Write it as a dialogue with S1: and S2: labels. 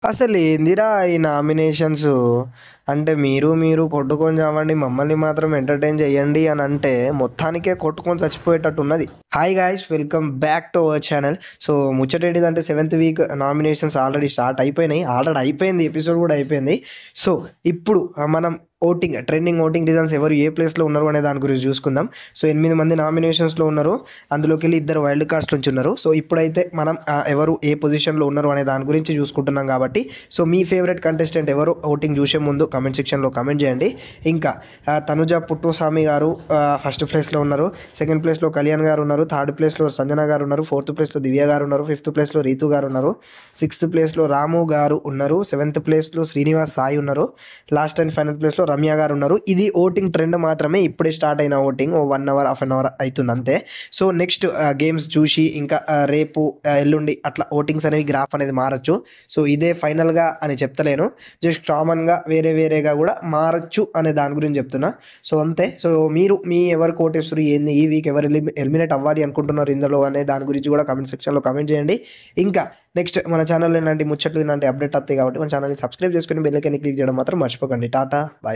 S1: అసలు ఏందిరా ఈ నామినేషన్స్? అంటే మీరు కొట్టుకొని చావండి, మమ్మల్ని మాత్రం ఎంటర్టైన్ చేయండి అని అంటే మొత్తానికే కొట్టుకొని చచ్చిపోయేటట్టు ఉన్నది. Hi guys, welcome back to our channel. So ముచ్చటేంటిదంటే 7th week nominations already start అయిపోయినాయి. ఆల్రెడీ అయిపోయింది, ఎపిసోడ్ కూడా అయిపోయింది. సో ఇప్పుడు మనం ట్రెండింగ్ ఓటింగ్ రిజల్ట్స్ ఎవరు ఏ ప్లేస్లో ఉన్నారు అనే దాని గురించి చూసుకుందాం. సో 8 మంది నామినేషన్స్లో ఉన్నారు, అందులోకి వెళ్ళి 2 వైల్డ్ కార్డ్స్ నుంచి ఉన్నారు. సో ఇప్పుడైతే మనం ఎవరు ఏ పొజిషన్లో ఉన్నారు అనే దాని గురించి చూసుకుంటున్నాం కాబట్టి, సో మీ ఫేవరెట్ కంటెస్టెంట్ ఎవరు ఓటింగ్ చూసే ముందు కమెంట్ సెక్షన్లో కమెంట్ చేయండి. ఇంకా తనుజ పుట్టుస్వామి గారు ఫస్ట్ ప్లేస్లో ఉన్నారు, సెకండ్ ప్లేస్లో కళ్యాణ్ గారు ఉన్నారు, థర్డ్ ప్లేస్లో సంజన గారు ఉన్నారు, ఫోర్త్ ప్లేస్లో దివ్య గారు ఉన్నారు, ఫిఫ్త్ ప్లేస్లో రీతు గారు ఉన్నారు, సిక్స్త్ ప్లేస్లో రాము గారు ఉన్నారు, సెవెంత్ ప్లేస్లో శ్రీనివాస్ సాయి ఉన్నారు, లాస్ట్ అండ్ ఫైనల్ ప్లేస్లో రమ్య గారు ఉన్నారు. ఇది ఓటింగ్ ట్రెండ్ మాత్రమే, ఇప్పుడే స్టార్ట్ అయిన voting, 1 hour half an hour అవుతుంది అంతే. సో నెక్స్ట్ గేమ్స్ చూసి ఇంకా రేపు ఎల్లుండి అట్లా ఓటింగ్స్ అనేవి గ్రాఫ్ అనేది మారచ్చు. సో ఇదే ఫైనల్గా అని చెప్తలేను, జస్ట్ కామన్గా వేరేగా కూడా మారచ్చు అనే దాని గురించి చెప్తున్నా. సో అంతే. సో మీరు ఎవరు కోటేశ్వరి ఏంది ఈ వీక్ ఎవరు ఎలిమినేట్ అవ్వాలి అనుకుంటున్నారు ఇందులో అనే దాని గురించి కూడా కమెంట్ సెక్షన్లో కమెంట్ చేయండి. ఇంకా నెక్స్ట్ మన ఛానల్లో ఇలాంటి ముచ్చట్లు ఇలాంటి అప్డేట్ వస్తాయి కాబట్టి మన ఛానల్ని సబ్స్క్రైబ్ చేసుకుని బెల్ ఐకాన్ని క్లిక్ చేయడం మాత్రం మర్చిపోకండి. టాటా, బాయ్.